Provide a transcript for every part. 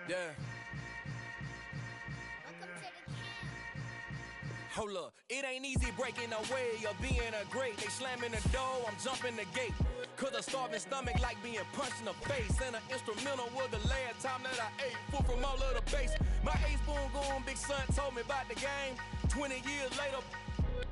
Yeah. Hold up, it ain't easy breaking away or being a great. They slamming the door, I'm jumping the gate. Cause a starving stomach like being punched in the face. And an instrumental was the last time that I ate. Full from all of the bass. My ace boom goon, big son told me about the game. 20 years later,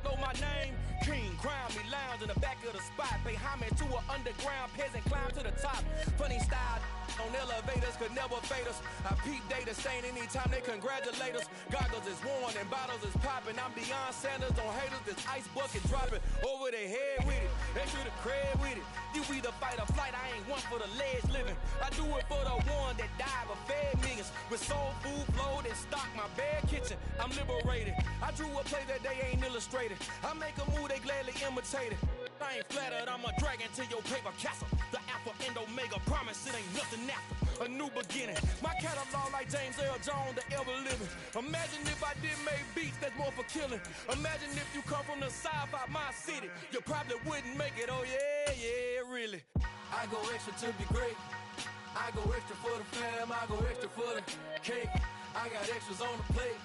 know my name. King, crown me, lounge in the back of the spot. Pay homage to an underground peasant, climb to the top. Funny style on elevators could never fade us. I peep data stain anytime they congratulate us. Goggles is worn and bottles is popping. I'm beyond Sanders on haters, this ice bucket dropping over their head with it. Extra the cred with it. You either fight or flight, I ain't one for the ledge living. I do it for the one that died but fed millions. With soul food flowed and stocked my bare kitchen. I'm liberated. I drew a play that they ain't illustrated. I make a move, they gladly imitate it. I ain't flattered, I'm a dragon to your paper castle. The Alpha and Omega promise it ain't nothing after. A new beginning. My catalog like James L. Jones, the ever living. Imagine if I didn't make beats that's more for killing. Imagine if you come from the south out my city. You probably wouldn't make it, oh yeah, really. I go extra to be great. I go extra for the fam, I go extra for the cake. I got extras on the plate.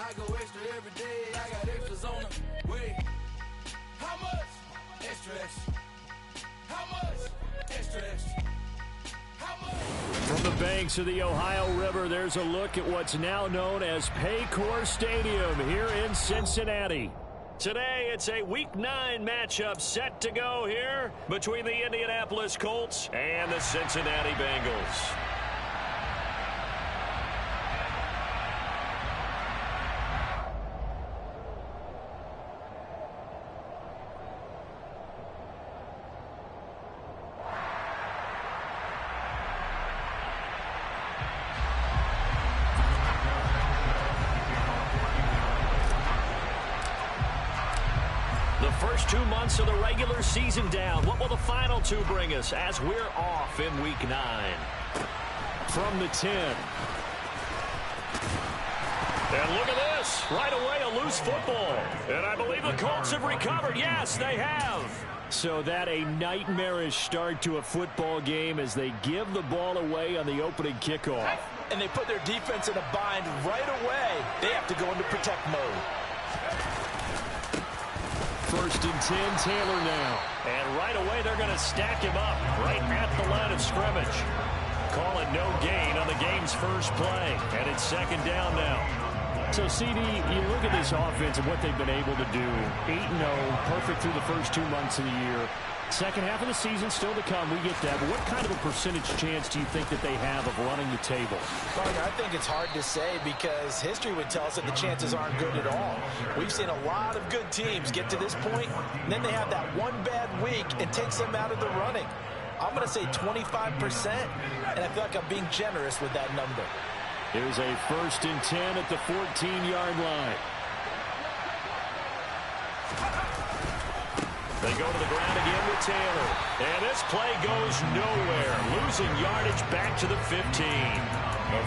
I go extra every day, I got extras on the way. How much? Extra, extra. How much? Extra, extra. How much? From the banks of the Ohio River, there's a look at what's now known as Paycor Stadium here in Cincinnati. Today, it's a Week 9 matchup set to go here between the Indianapolis Colts and the Cincinnati Bengals. First 2 months of the regular season down. What will the final two bring us as we're off in Week 9? From the 10. And look at this. Right away, a loose football. And I believe the Colts have recovered. Yes, they have. So that a nightmarish start to a football game as they give the ball away on the opening kickoff. And they put their defense in a bind right away. They have to go into protect mode. First and 10, Taylor now. And right away, they're going to stack him up right at the line of scrimmage. Call it no gain on the game's first play. And it's second down now. So, CD, you look at this offense and what they've been able to do. 8-0, perfect through the first 2 months of the year. Second half of the season still to come. We get that. But what kind of a percentage chance do you think that they have of running the table? I think it's hard to say because history would tell us that the chances aren't good at all. We've seen a lot of good teams get to this point, and then they have that one bad week and takes them out of the running. I'm going to say 25%, and I feel like I'm being generous with that number. Here's a first and 10 at the 14-yard line. They go to the ground again with Taylor. And this play goes nowhere. Losing yardage back to the 15.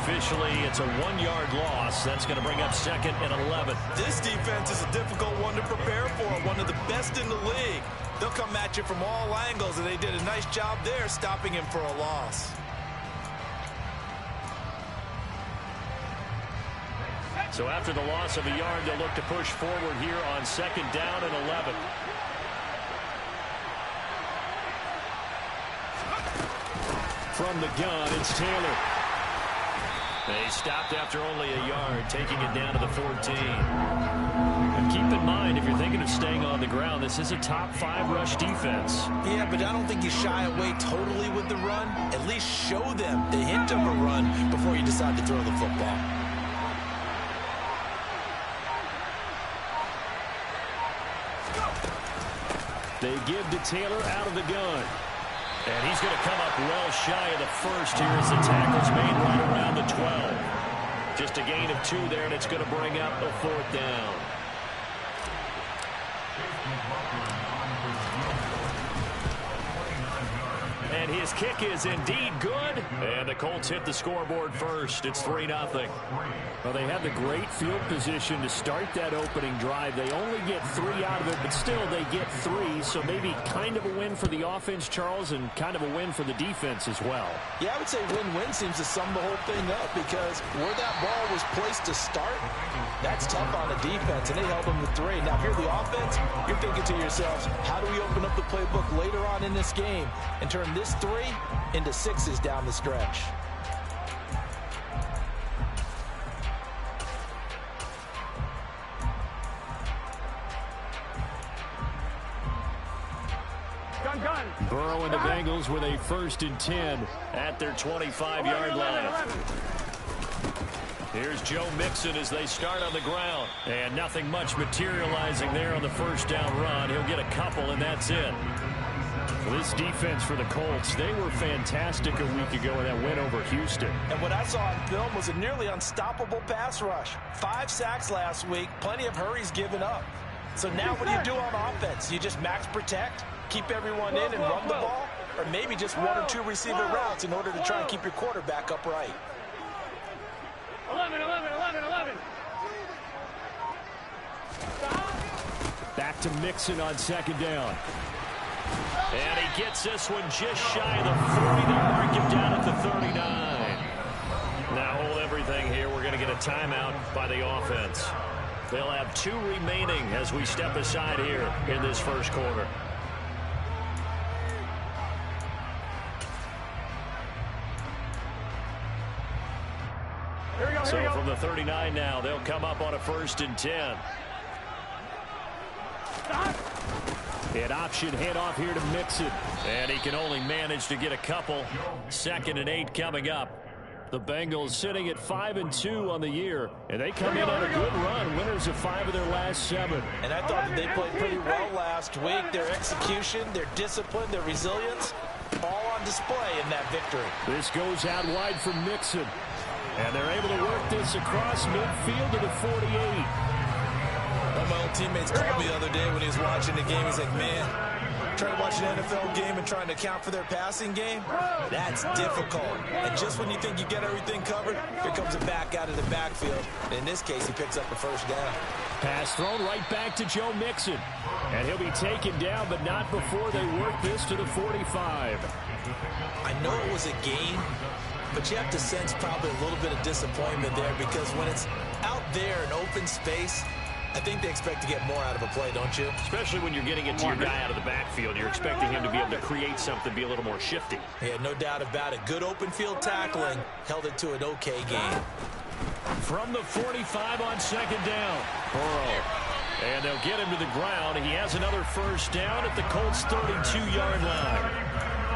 Officially, it's a 1-yard loss. That's going to bring up second and 11. This defense is a difficult one to prepare for. One of the best in the league. They'll come at you from all angles, and they did a nice job there stopping him for a loss. So after the loss of a yard, they'll look to push forward here on second down and 11. From the gun, it's Taylor. They stopped after only a yard, taking it down to the 14. And keep in mind, if you're thinking of staying on the ground, this is a top 5 rush defense. Yeah, but I don't think you shy away totally with the run. At least show them the hint of a run before you decide to throw the football. They give to Taylor out of the gun. And he's going to come up well shy of the first here as the tackle's made right around the 12. Just a gain of 2 there, and it's going to bring up a fourth down. And And his kick is indeed good. And the Colts hit the scoreboard first. It's 3-0. Well, they had the great field position to start that opening drive. They only get 3 out of it, but still they get 3. So maybe kind of a win for the offense, Charles, and kind of a win for the defense as well. Yeah, I would say win-win seems to sum the whole thing up because where that ball was placed to start, that's tough on the defense, and they held them to 3. Now, if you're the offense, you're thinking to yourselves, how do we open up the playbook later on in this game and turn this 3 into 6s down the stretch? Burrow and the Bengals with a 1st and 10 at their 25-yard line. Here's Joe Mixon as they start on the ground. And nothing much materializing there on the first down run. He'll get a couple, and that's it. This defense for the Colts, they were fantastic a week ago in that win over Houston. And what I saw on film was a nearly unstoppable pass rush. 5 sacks last week, plenty of hurries given up. So now what do you do on offense? You just max protect, keep everyone in and run the ball, or maybe just 1 or 2 receiver routes in order to try and keep your quarterback upright. 11. Back to Mixon on 2nd down. And he gets this one just shy of the 40. They mark him down at the 39. Now hold everything here. We're going to get a timeout by the offense. They'll have 2 remaining as we step aside here in this first quarter. So from the 39 now, they'll come up on a 1st and 10. An option handoff here to Mixon. And he can only manage to get a couple. 2nd and 8 coming up. The Bengals sitting at 5-2 on the year, and they come in on a good run, winners of 5 of their last 7. And I thought that they played pretty well last week. Their execution, their discipline, their resilience, all on display in that victory. This goes out wide for Mixon, and they're able to work this across midfield to the 48. One of my old teammates called me the other day when he was watching the game. He's like, man, trying to watch an NFL game and trying to account for their passing game, that's difficult. And just when you think you get everything covered, here comes a back out of the backfield. In this case, he picks up the 1st down. Pass thrown right back to Joe Mixon. And he'll be taken down, but not before they work this to the 45. I know it was a gain, but you have to sense probably a little bit of disappointment there because when it's out there in open space, I think they expect to get more out of a play, don't you? Especially when you're getting it to your guy out of the backfield. You're expecting him to be able to create something, be a little more shifty. Yeah, no doubt about it. Good open field tackling held it to an okay game. From the 45 on 2nd down. Burrow. And they'll get him to the ground. He has another 1st down at the Colts' 32-yard line.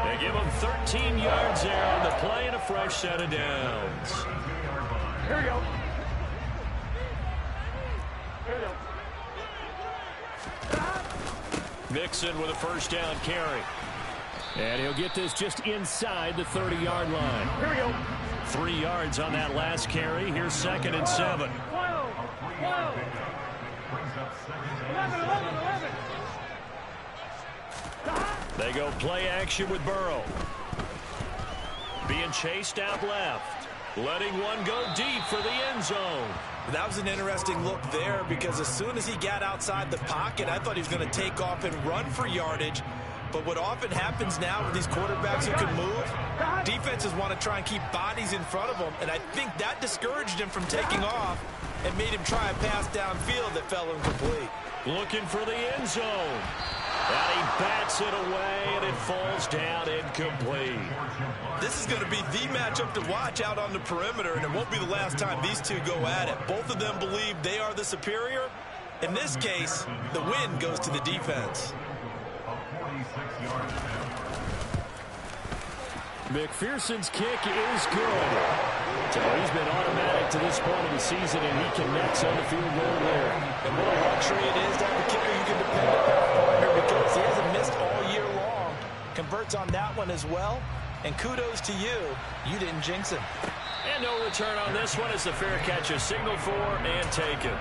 They give him 13 yards there on the play and a fresh set of downs. Here we go. Mixon with a 1st down carry. And he'll get this just inside the 30-yard line. Here we go. 3 yards on that last carry. Here's 2nd and 7. 11. They go play action with Burrow. Being chased out left. Letting one go deep for the end zone. That was an interesting look there because as soon as he got outside the pocket, I thought he was going to take off and run for yardage. But what often happens now with these quarterbacks who can move, defenses want to try and keep bodies in front of them, and I think that discouraged him from taking off and made him try a pass downfield that fell incomplete. Looking for the end zone. And he bats it away, and it falls down incomplete. This is going to be the matchup to watch out on the perimeter, and it won't be the last time these two go at it. Both of them believe they are the superior. In this case, the win goes to the defense. McPherson's kick is good. So he's been automatic to this point of the season, and he connects on the field goal there. And what a luxury it is to have a kicker you can depend upon because he hasn't missed all year long. Converts on that one as well. And kudos to you. You didn't jinx him. And no return on this one as the fair catch is signaled for and taken.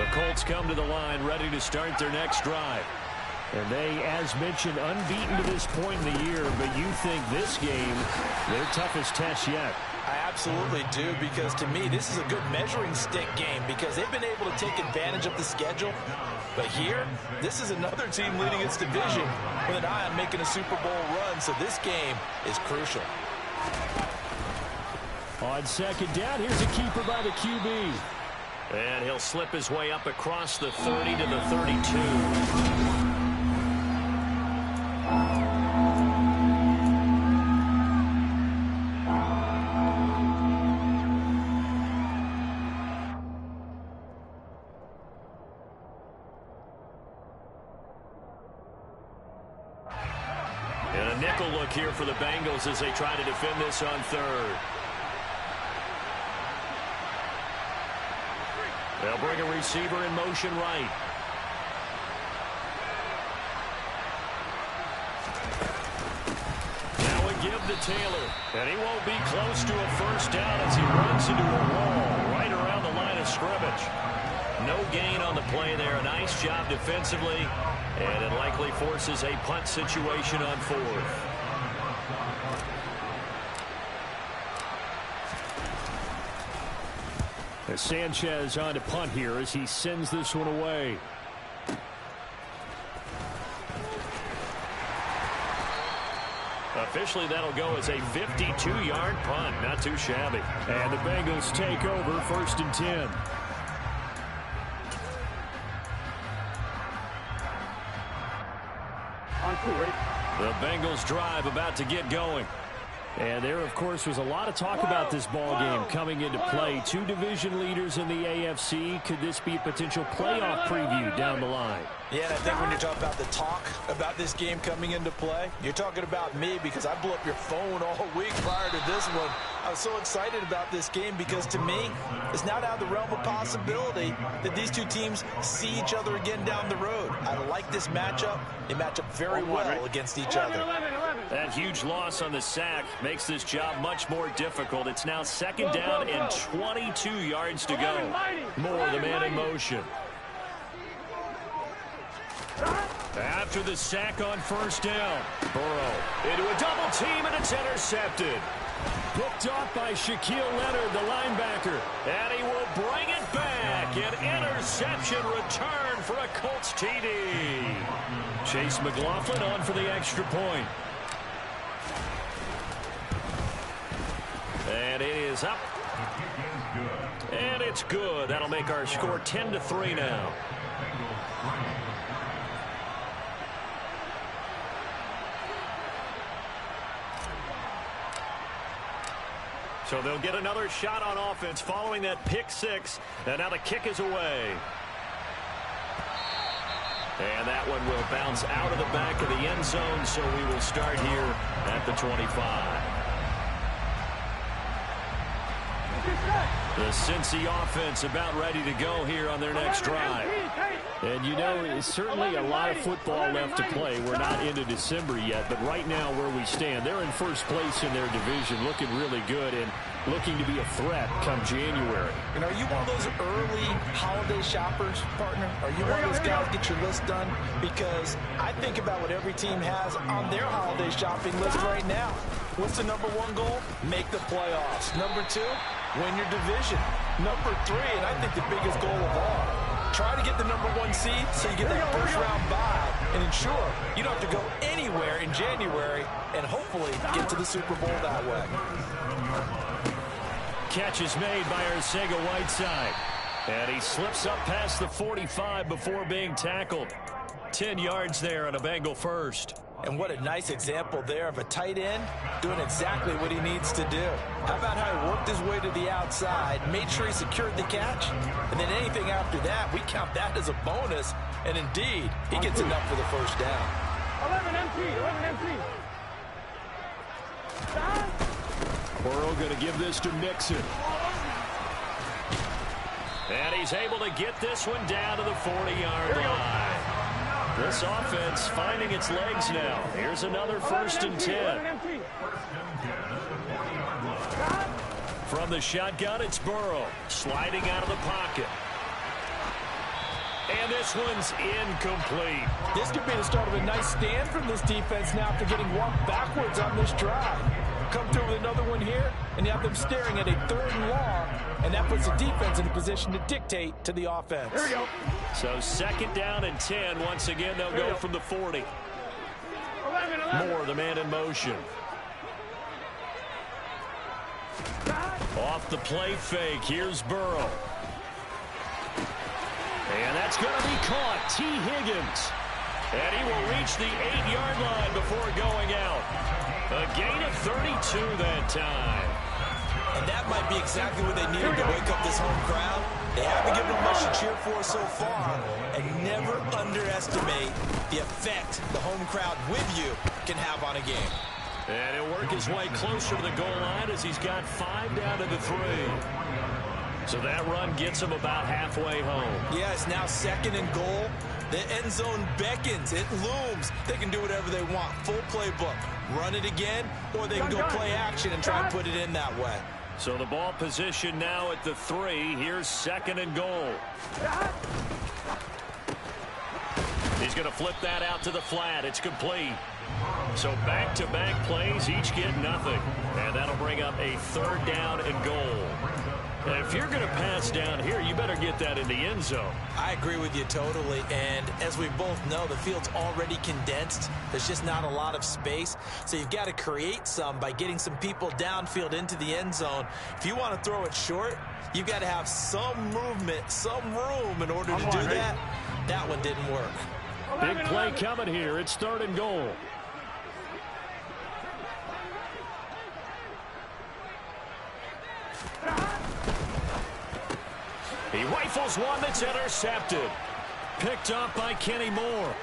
The Colts come to the line ready to start their next drive. And they, as mentioned, unbeaten to this point in the year, but you think this game, their toughest test yet. I absolutely do, because to me, this is a good measuring stick game because they've been able to take advantage of the schedule. But here, this is another team leading its division with an eye on making a Super Bowl run, so this game is crucial. On second down, here's a keeper by the QB. And he'll slip his way up across the 30 to the 32. And a nickel look here for the Bengals as they try to defend this on third. They'll bring a receiver in motion right. Now a give to Taylor. And he won't be close to a first down as he runs into a wall right around the line of scrimmage. No gain on the play there. A nice job defensively. And it likely forces a punt situation on fourth. As Sanchez on to punt here as he sends this one away. Officially, that'll go as a 52-yard punt. Not too shabby. And the Bengals take over, 1st and 10. The Bengals drive about to get going. And there, of course, was a lot of talk about this ball game coming into play. Two division leaders in the AFC. Could this be a potential playoff preview down the line? Yeah, and I think when you're talking about the talk about this game coming into play, you're talking about me because I blew up your phone all week prior to this one. I was so excited about this game because, to me, it's not out of the realm of possibility that these two teams see each other again down the road. I like this matchup. They match up very well against each other. That huge loss on the sack makes this job much more difficult. It's now 2nd down and 22 yards to go. Moore, the man in motion. After the sack on 1st down, Burrow into a double team, and it's intercepted. Picked off by Shaquille Leonard, the linebacker. And he will bring it back. An interception return for a Colts TD. Chase McLaughlin on for the extra point. And it is up. And it's good. That'll make our score 10-3 now. So they'll get another shot on offense following that pick six. And now the kick is away. And that one will bounce out of the back of the end zone, so we will start here at the 25. The Cincy offense about ready to go here on their next drive. And you know, certainly a lot of football left to play. We're not into December yet, but right now where we stand, they're in first place in their division, looking really good and looking to be a threat come January. And are you one of those early holiday shoppers, partner? Are you one of those guys get your list done? Because I think about what every team has on their holiday shopping list right now. What's the number one goal? Make the playoffs. Number two, win your division. Number three, and I think the biggest goal of all, try to get the number one seed so you get that first round bye and ensure you don't have to go anywhere in January and hopefully get to the Super Bowl that way. Catch is made by Arcega-Whiteside. And he slips up past the 45 before being tackled. 10 yards there on a Bengal first. And what a nice example there of a tight end doing exactly what he needs to do. How about how he worked his way to the outside, made sure he secured the catch, and then anything after that, we count that as a bonus. And indeed, he gets enough for the first down. 11 empty. Burrow going to give this to Mixon. And he's able to get this one down to the 40-yard line. This offense finding its legs now. Here's another 1st and 10. From the shotgun, it's Burrow sliding out of the pocket. And this one's incomplete. This could be the start of a nice stand from this defense now after getting walked backwards on this drive. Come through with another one here, and you have them staring at a 3rd and long, and that puts the defense in a position to dictate to the offense. Here we go. So 2nd down and 10. Once again, they'll go from the 40. 11. Moore, the man in motion. Off the play fake. Here's Burrow. And that's going to be caught. T. Higgins. And he will reach the 8-yard line before going out. A gain of 32 that time. And that might be exactly what they needed to wake up this home crowd. They haven't given them much to cheer for so far. And never underestimate the effect the home crowd with you can have on a game. And he'll work his way closer to the goal line as he's got 5 down to the 3. So that run gets him about halfway home. Yeah, it's now 2nd and goal. The end zone beckons. It looms. They can do whatever they want. Full playbook. Run it again, or they can go play action and try and put it in that way. So the ball position now at the 3. Here's 2nd and goal. He's going to flip that out to the flat. It's complete. So back-to-back plays, each get nothing. And that'll bring up a 3rd down and goal. And if you're going to pass down here, you better get that in the end zone. I agree with you totally. And as we both know, the field's already condensed. There's just not a lot of space. So you've got to create some by getting some people downfield into the end zone. If you want to throw it short, you've got to have some movement, some room in order to do that. That one didn't work. Big play coming here. It's 3rd and goal. He rifles one that's intercepted. Picked up by Kenny Moore.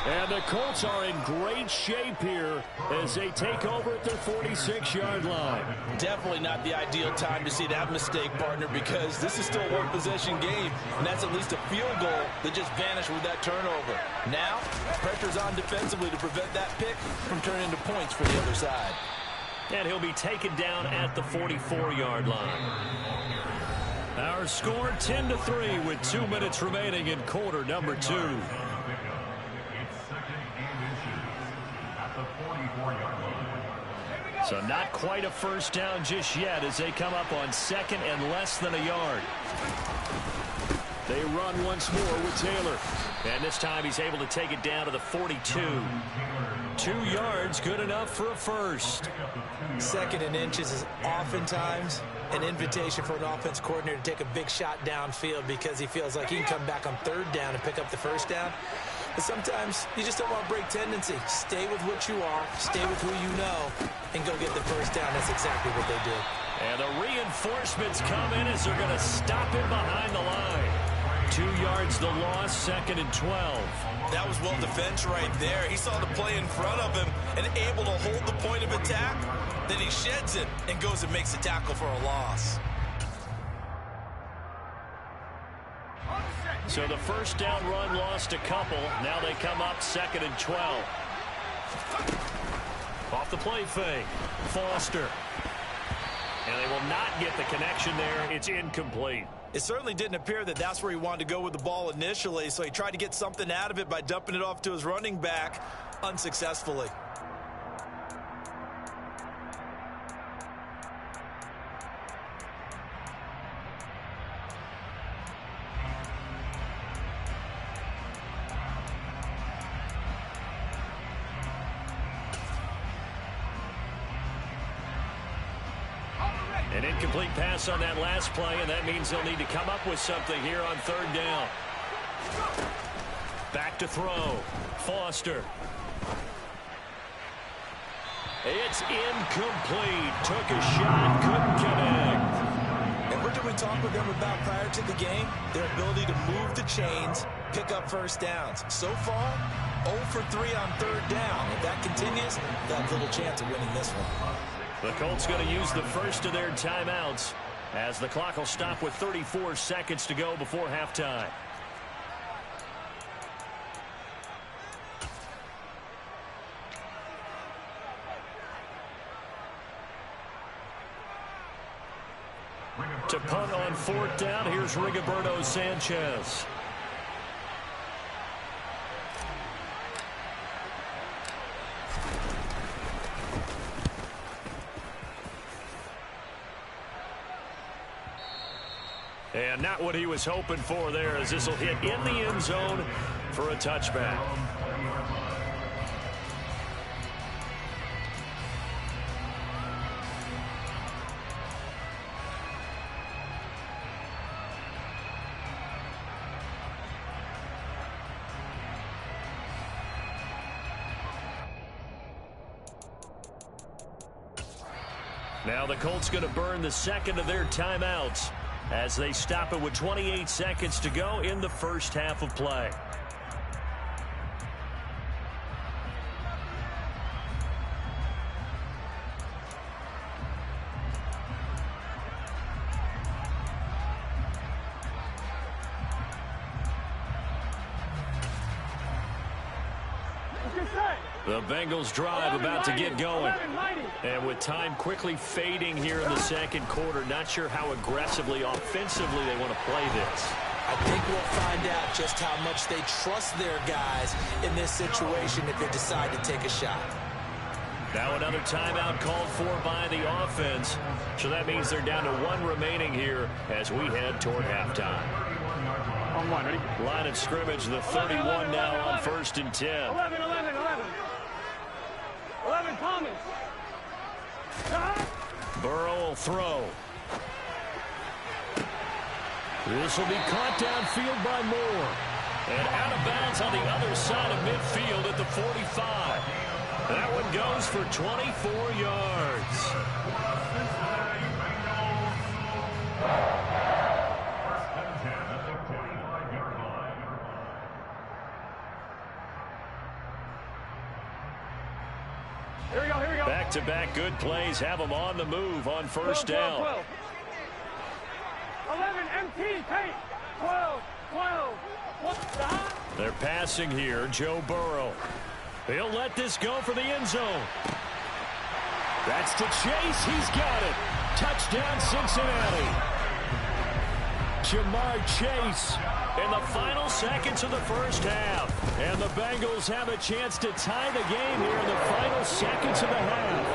And the Colts are in great shape here as they take over at their 46-yard line. Definitely not the ideal time to see that mistake, partner, because this is still a one-possession game, and that's at least a field goal that just vanished with that turnover. Now, pressure's on defensively to prevent that pick from turning into points for the other side. And he'll be taken down at the 44-yard line. Our score 10-3 with 2 minutes remaining in quarter number 2. So not quite a first down just yet as they come up on 2nd and less than a yard. They run once more with Taylor. And this time he's able to take it down to the 42. 2 yards, good enough for a first. 2nd and inches is oftentimes an invitation for an offense coordinator to take a big shot downfield because he feels like he can come back on 3rd down and pick up the first down. But sometimes you just don't want to break tendency. Stay with what you are, stay with who you know, and go get the first down. That's exactly what they did. And the reinforcements come in as they're going to stop him behind the line. 2 yards the loss, 2nd and 12. That was well defense right there. He saw the play in front of him and able to hold the point of attack. Then he sheds it and goes and makes a tackle for a loss. So the first down run lost a couple. Now they come up 2nd and 12. Off the play fake. Foster. And they will not get the connection there. It's incomplete. It certainly didn't appear that that's where he wanted to go with the ball initially, so he tried to get something out of it by dumping it off to his running back unsuccessfully. An incomplete pass on that last play, and that means they'll need to come up with something here on 3rd down. Back to throw. Foster. It's incomplete. Took a shot, couldn't connect. And what did we talk with them about prior to the game? Their ability to move the chains, pick up first downs. So far, 0 for 3 on 3rd down. If that continues, they'll have little chance of winning this one. The Colts going to use the first of their timeouts as the clock will stop with 34 seconds to go before halftime. To punt on 4th down, here's Rigoberto Sanchez. And not what he was hoping for there, as this will hit in the end zone for a touchback. Now the Colts going to burn the second of their timeouts as they stop it with 28 seconds to go in the first half of play. The Bengals drive about to get going. And with time quickly fading here in the second quarter, not sure how aggressively, offensively they want to play this. I think we'll find out just how much they trust their guys in this situation if they decide to take a shot. Now another timeout called for by the offense. So that means they're down to 1 remaining here as we head toward halftime. On 1, ready? Line of scrimmage, the 31 now on 1st and 10. 11, 11, 11. 11, Thomas. Burrow will throw. This will be caught downfield by Moore. And out of bounds on the other side of midfield at the 45. That one goes for 24 yards. Here we go, here we go. Back-to-back good plays have them on the move on 1st down. 12. 11, MT, Tate. 12, 12. They're passing here, Joe Burrow. He'll let this go for the end zone. That's to Chase. He's got it. Touchdown, Cincinnati. Jamar Chase in the final seconds of the first half. And the Bengals have a chance to tie the game here in the final seconds of the half.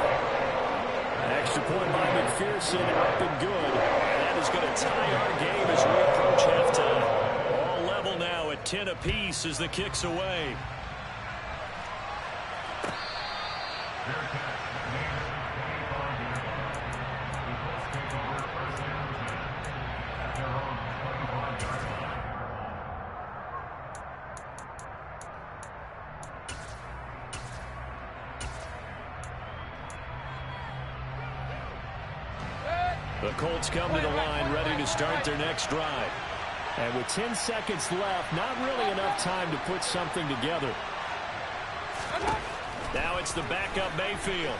Extra point by McPherson, up and good. And that is going to tie our game as we approach halftime. All level now at 10 apiece as the kick's away. The Colts come to the line ready to start their next drive. And with 10 seconds left, not really enough time to put something together. Now it's the backup Mayfield.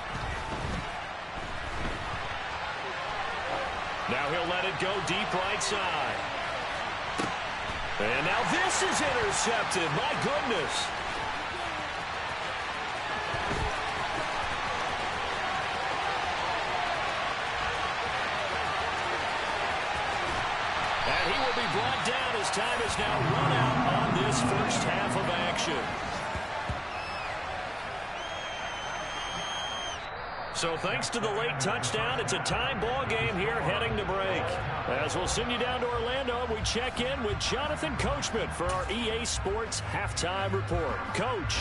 Now he'll let it go deep right side. And now this is intercepted. My goodness. And he will be brought down as time is now run out on this first half of action. So thanks to the late touchdown, it's a tie ball game here heading to break. As we'll send you down to Orlando, we check in with Jonathan Coachman for our EA Sports Halftime Report. Coach.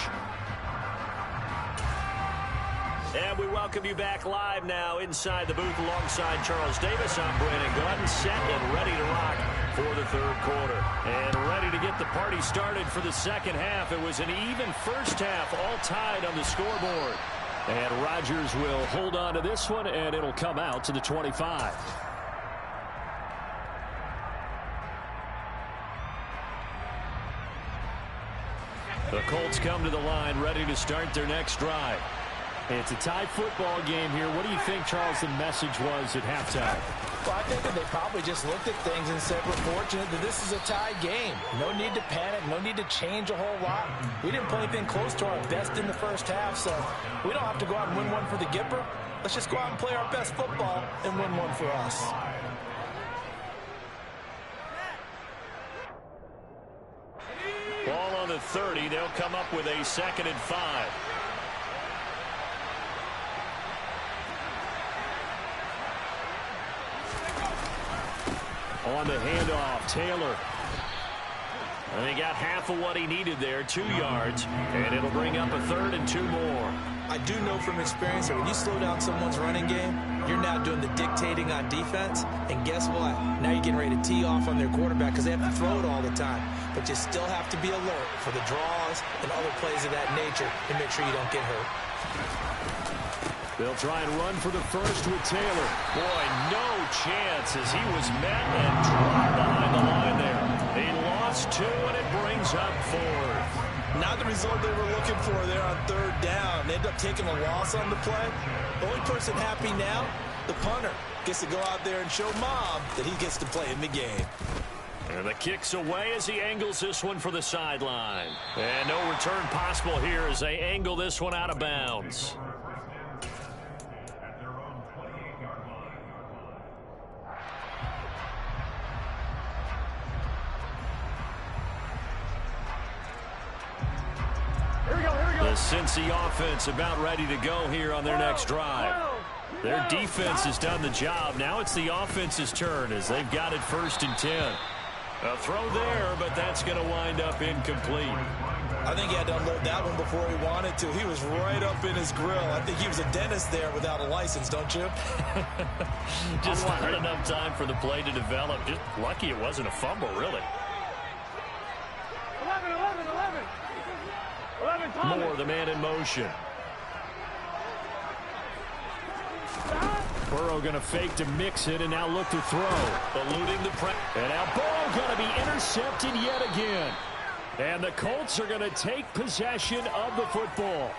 And we welcome you back live now inside the booth alongside Charles Davis. I'm Brandon Gaudin, set and ready to rock for the third quarter. And ready to get the party started for the second half. It was an even first half, all tied on the scoreboard. And Rodgers will hold on to this one, and it'll come out to the 25. The Colts come to the line, ready to start their next drive. It's a tie football game here. What do you think, Charles, the message was at halftime? Well, I think that they probably just looked at things and said, we're fortunate that this is a tie game. No need to panic. No need to change a whole lot. We didn't play anything close to our best in the first half, so we don't have to go out and win one for the Gipper. Let's just go out and play our best football and win one for us. the 30. They'll come up with a 2nd and 5. On the handoff, Taylor. And he got half of what he needed there, 2 yards, and it'll bring up a 3rd and 2 more. I do know from experience that when you slow down someone's running game, you're now doing the dictating on defense, and guess what? Now you're getting ready to tee off on their quarterback because they have to throw it all the time. But you still have to be alert for the draws and other plays of that nature to make sure you don't get hurt. They'll try and run for the first with Taylor. Boy, no chance as he was met and dropped behind the line there. He lost 2, and it brings up 4th. Not the result they were looking for there on 3rd down. They end up taking a loss on the play. The only person happy now, the punter, gets to go out there and show Mom that he gets to play in the game. And the kick's away as he angles this one for the sideline. And no return possible here as they angle this one out of bounds. The Cincy offense about ready to go here on their next drive. Their defense has done the job. Now it's the offense's turn as they've got it 1st and 10. A throw there, but that's going to wind up incomplete. I think he had to unload that one before he wanted to. He was right up in his grill. I think he was a dentist there without a license, don't you? Just not enough time for the play to develop. Just lucky it wasn't a fumble, really. 11, Moore, the man in motion. Burrow going to fake to mix it and now look to throw. Eluding the pressure. And now Burrow going to be intercepted yet again. And the Colts are going to take possession of the football.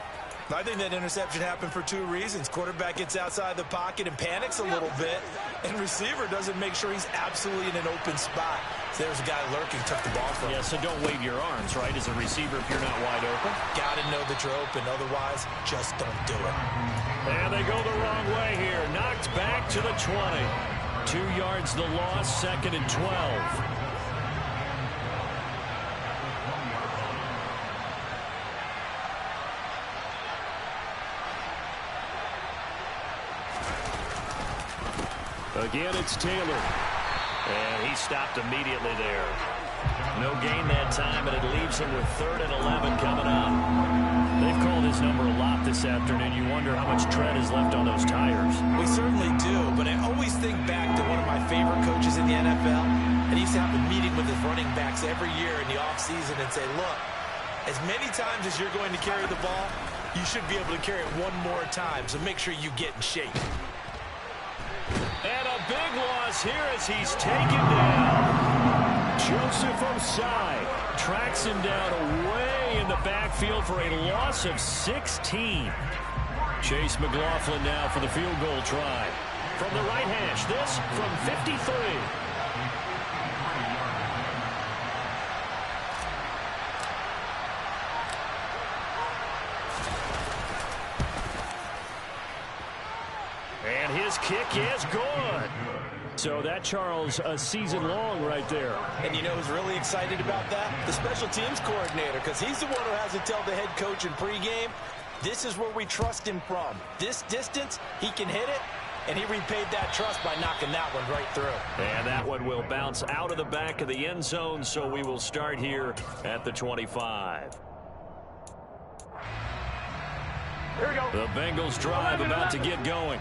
I think that interception happened for 2 reasons. Quarterback gets outside the pocket and panics a little bit, and receiver doesn't make sure he's absolutely in an open spot. So there's a guy lurking, took the ball from him. Yeah, so don't wave your arms, right, as a receiver if you're not wide open. Got to know that you're open. Otherwise, just don't do it. And they go the wrong way here. Knocked back to the 20. 2 yards the loss, 2nd and 12. Again, it's Taylor. And he stopped immediately there. No gain that time, and it leaves him with 3rd and 11 coming up. They've called his number a lot this afternoon. You wonder how much tread is left on those tires. We certainly do, but I always think back to one of my favorite coaches in the NFL. And he used to have a meeting with his running backs every year in the offseason and say, look, as many times as you're going to carry the ball, you should be able to carry it one more time, so make sure you get in shape. And a big loss here as he's taken down. Joseph Osai tracks him down away in the backfield for a loss of 16. Chase McLaughlin now for the field goal try. From the right hash, this from 53. And his kick is good. So that, Charles, a season long right there. And you know who's really excited about that? The special teams coordinator, because he's the one who has to tell the head coach in pregame, this is where we trust him from. This distance, he can hit it, and he repaid that trust by knocking that one right through. And that one will bounce out of the back of the end zone, so we will start here at the 25. Here we go. The Bengals drive about to get going.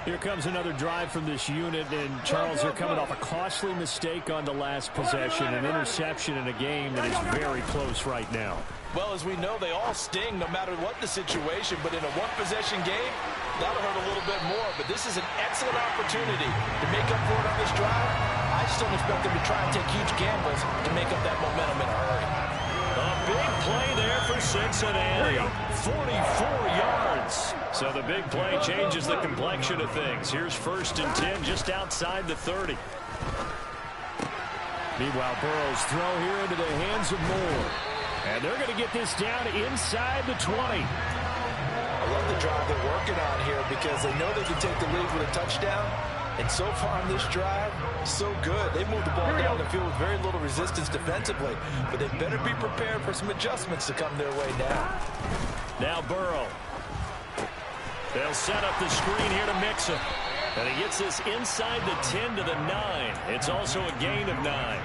Here comes another drive from this unit, and Charles, they're coming off a costly mistake on the last possession, an interception in a game that is very close right now. Well, as we know, they all sting no matter what the situation, but in a one-possession game, that'll hurt a little bit more. But this is an excellent opportunity to make up for it on this drive. I just don't expect them to try and take huge gambles to make up that momentum in a hurry. A big play there for Cincinnati. 44 yards. So the big play changes the complexion of things. Here's 1st and 10 just outside the 30. Meanwhile, Burrow's throw here into the hands of Moore. And they're going to get this down inside the 20. I love the drive they're working on here because they know they can take the lead with a touchdown. And so far on this drive, so good. They moved the ball down the field with very little resistance defensively, but they better be prepared for some adjustments to come their way now. Now Burrow. They'll set up the screen here to Mixon. And he gets this inside the 10 to the 9. It's also a gain of 9.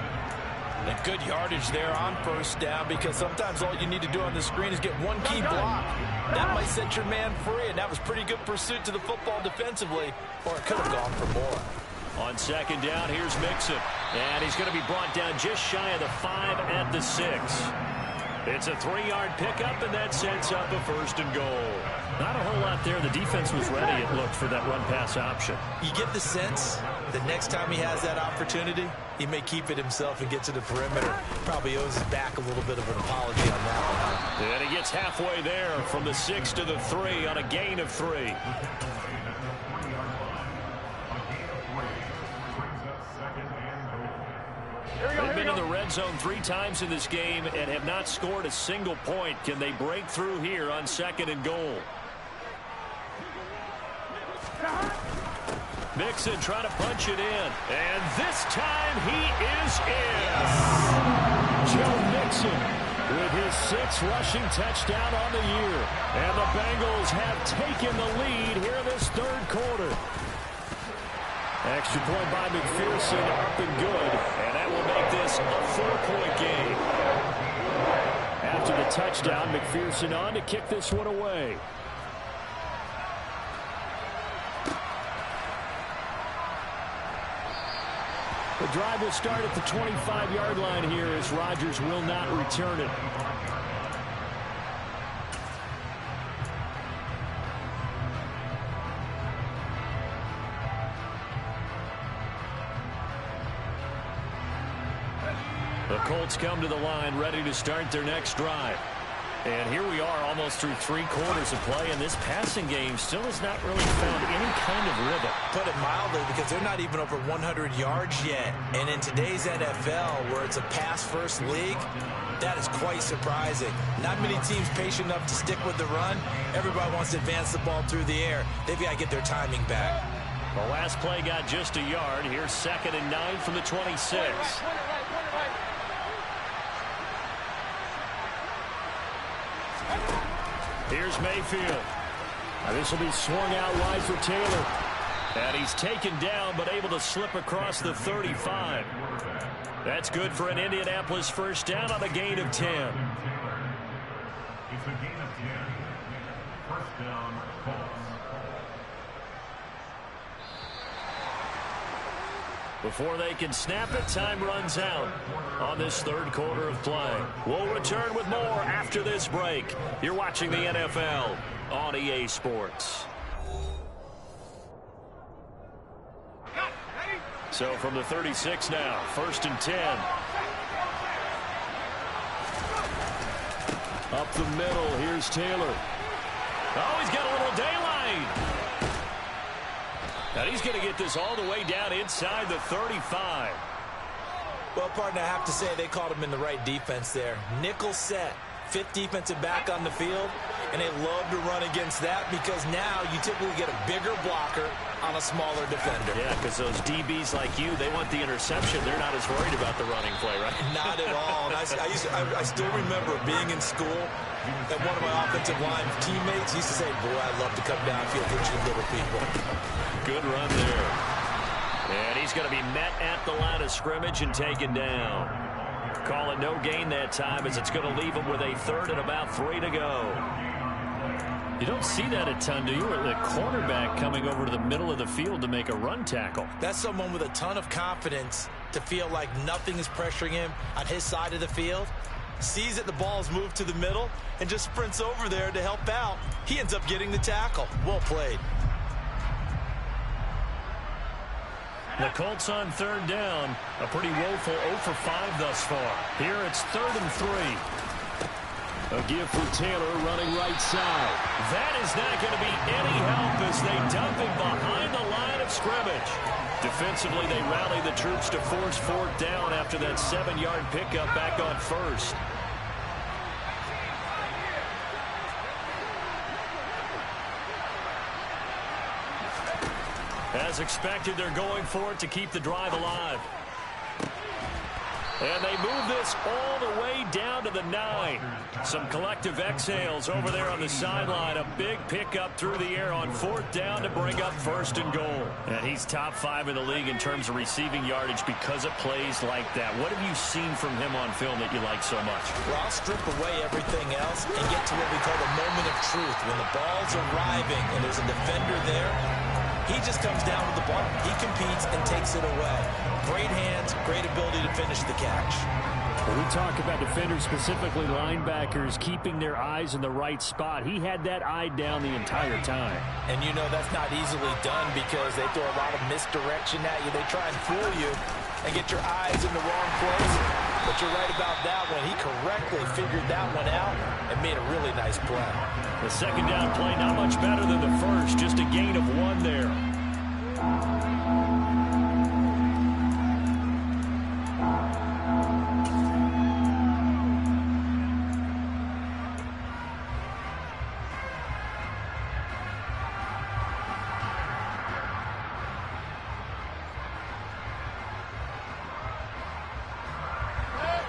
And good yardage there on first down, because sometimes all you need to do on the screen is get one key block. That might set your man free, and that was pretty good pursuit to the football defensively, or it could have gone for more. On second down, here's Mixon. And he's going to be brought down just shy of the 5 at the 6. It's a 3-yard pickup, and that sets up a 1st and goal. Not a whole lot there. The defense was ready, it looked, for that run-pass option. You get the sense that next time he has that opportunity, he may keep it himself and get to the perimeter. Probably owes his back a little bit of an apology on that one. And he gets halfway there from the 6 to the 3 on a gain of 3. They've been in the red zone 3 times in this game and have not scored a single point. Can they break through here on 2nd and goal? Mixon trying to punch it in. And this time he is in. Joe Mixon with his 6th rushing touchdown on the year. And the Bengals have taken the lead here in this 3rd quarter. Extra point by McPherson, up and good. And that will make this a 4-point game. After the touchdown, McPherson on to kick this one away. The drive will start at the 25-yard line here as Rodgers will not return it. The Colts come to the line ready to start their next drive. And here we are almost through 3 quarters of play, and this passing game still has not really found any kind of rhythm. Put it mildly, because they're not even over 100 yards yet. And in today's NFL, where it's a pass-first league, that is quite surprising. Not many teams patient enough to stick with the run. Everybody wants to advance the ball through the air. They've got to get their timing back. The last play got just a yard. Here's 2nd and 9 from the 26. Here's Mayfield. Now this will be swung out wide for Taylor. And he's taken down, but able to slip across the 35. That's good for an Indianapolis 1st down on a gain of 10. It's a gain of 10. 1st down, Colts. Before they can snap it, time runs out on this 3rd quarter of play. We'll return with more after this break. You're watching the NFL on EA Sports. So from the 36 now, 1st and 10. Up the middle, here's Taylor. Oh, he's got a little daylight. And he's going to get this all the way down inside the 35. Well, partner, I have to say they called him in the right defense there. Nickel set, 5th defensive back on the field, and they love to run against that because now you typically get a bigger blocker on a smaller defender. Yeah, because those DBs like you, they want the interception. They're not as worried about the running play, right? Not at all. And I still remember being in school, and one of my offensive line teammates used to say, boy, I'd love to come downfield with you little people. Good run there. And he's going to be met at the line of scrimmage and taken down. Call it no gain that time as it's going to leave him with a 3rd and about 3 to go. You don't see that a ton, do you? The cornerback coming over to the middle of the field to make a run tackle. That's someone with a ton of confidence to feel like nothing is pressuring him on his side of the field. Sees that the ball's moved to the middle and just sprints over there to help out. He ends up getting the tackle. Well played. The Colts on 3rd down. A pretty woeful 0 for 5 thus far. Here it's 3rd and 3. A give for Taylor running right side. That is not going to be any help as they dump him behind the line of scrimmage. Defensively, they rally the troops to force 4th down after that 7-yard pickup back on 1st. As expected, they're going for it to keep the drive alive. And they move this all the way down to the 9. Some collective exhales over there on the sideline. A big pickup through the air on 4th down to bring up 1st and goal. And he's top 5 in the league in terms of receiving yardage because of plays like that. What have you seen from him on film that you like so much? Well, I'll strip away everything else and get to what we call the moment of truth. When the ball's arriving and there's a defender there, he just comes down with the ball. He competes and takes it away. Great hands, great ability to finish the catch. When we talk about defenders, specifically linebackers, keeping their eyes in the right spot, he had that eye down the entire time. And you know that's not easily done because they throw a lot of misdirection at you. They try and fool you and get your eyes in the wrong place. But you're right about that one. He correctly figured that one out and made a really nice play. The 2nd down play not much better than the first, just a gain of 1 there.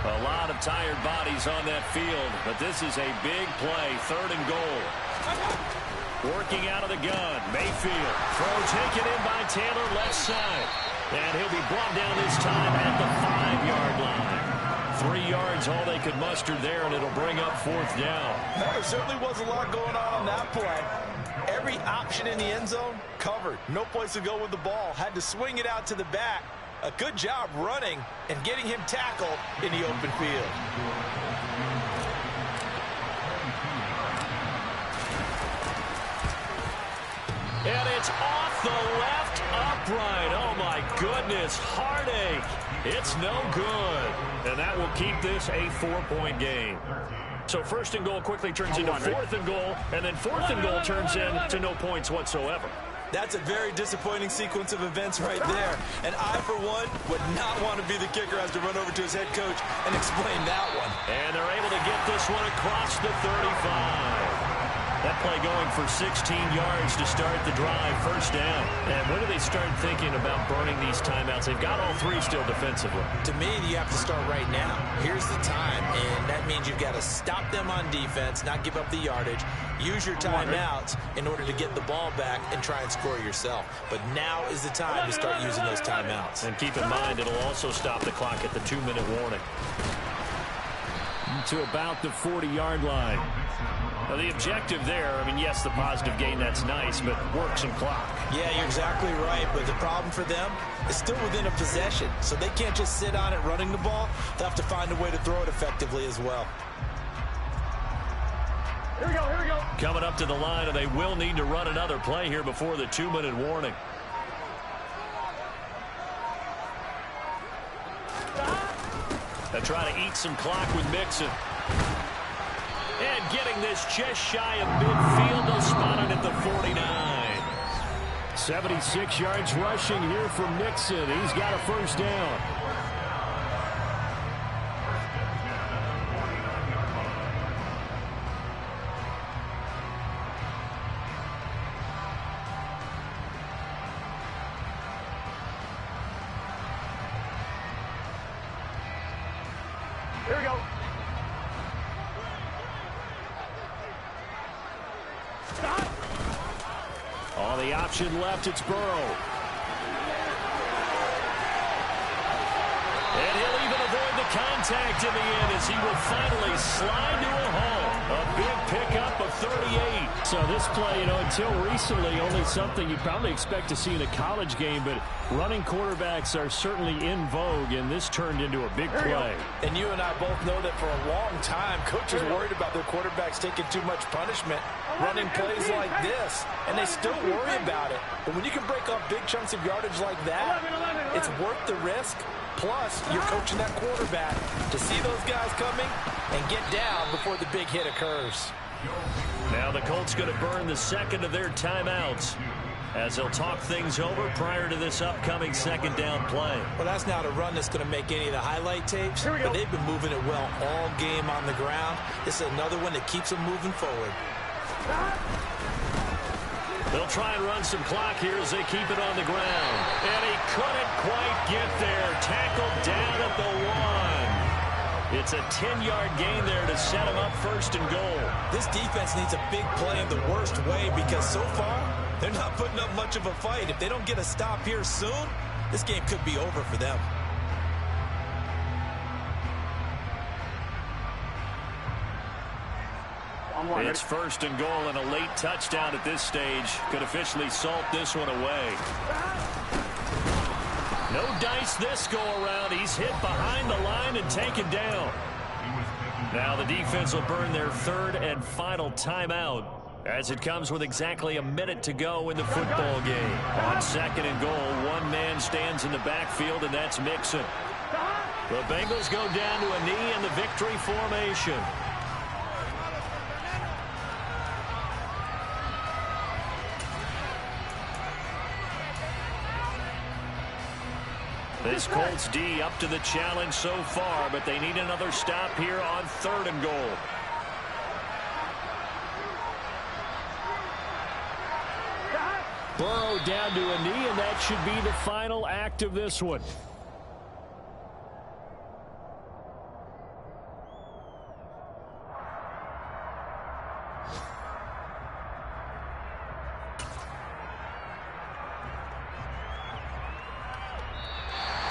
A lot of tired bodies on that field, but this is a big play. 3rd and goal. Working out of the gun. Mayfield. Throw taken in by Taylor, left side. And he'll be brought down this time at the 5-yard line. 3 yards, all they could muster there, and it'll bring up 4th down. There certainly was a lot going on that play. Every option in the end zone covered. No place to go with the ball. Had to swing it out to the back. A good job running and getting him tackled in the open field. And it's off the left upright. Oh, my goodness. Heartache. It's no good. And that will keep this a 4-point game. So 1st and goal quickly turns into 4th and goal, and then 4th and goal turns into no points whatsoever. That's a very disappointing sequence of events right there. And I, for one, would not want to be the kicker as to run over to his head coach and explain that one. And they're able to get this one across the 35. That play going for 16 yards to start the drive, 1st down. And when do they start thinking about burning these timeouts? They've got all 3 still defensively. To me, you have to start right now. Here's the time, and that means you've got to stop them on defense, not give up the yardage, use your timeouts in order to get the ball back and try and score yourself. But now is the time to start using those timeouts. And keep in mind, it'll also stop the clock at the 2-minute warning. To about the 40-yard line. Well, the objective there, I mean, yes, the positive gain, that's nice, but work some clock. Yeah, you're exactly right, but the problem for them is still within a possession, so they can't just sit on it running the ball. They'll have to find a way to throw it effectively as well. Here we go, here we go. Coming up to the line, and they will need to run another play here before the 2-minute warning. They try to eat some clock with Mixon. And getting this just shy of midfield, they'll spot it at the 49. 76 yards rushing here from Mixon. He's got a 1st down. Here we go. Stop. All the option left, it's Burrow. And he'll even avoid the contact in the end as he will finally slide to a home. A big pickup of 38. So this play, until recently, only something you'd probably expect to see in a college game, but running quarterbacks are certainly in vogue, and this turned into a big play. And you and I both know that for a long time, coaches worried about their quarterbacks taking too much punishment, running plays like this, and they still worry about it. But when you can break up big chunks of yardage like that, it's worth the risk. Plus, you're coaching that quarterback to see those guys coming and get down before the big hit occurs. Now the Colts going to burn the 2nd of their timeouts as they'll talk things over prior to this upcoming 2nd down play. Well, that's not a run that's going to make any of the highlight tapes, but they've been moving it well all game on the ground. This is another one that keeps them moving forward. They'll try and run some clock here as they keep it on the ground. And he couldn't quite get there. Tackled down at the 1. It's a 10-yard gain there to set him up first and goal. This defense needs a big play in the worst way because so far, they're not putting up much of a fight. If they don't get a stop here soon, this game could be over for them. It's first and goal, and a late touchdown at this stage could officially salt this one away. No dice this go-around. He's hit behind the line and taken down. Now the defense will burn their third and final timeout as it comes with exactly a minute to go in the football game. On second and goal, one man stands in the backfield, and that's Mixon. The Bengals go down to a knee in the victory formation. This Colts D up to the challenge so far, but they need another stop here on third and goal. Burrow down to a knee, and that should be the final act of this one.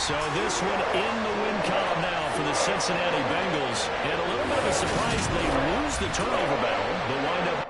So this one in the win column now for the Cincinnati Bengals. And a little bit of a surprise, they lose the turnover battle. They'll wind up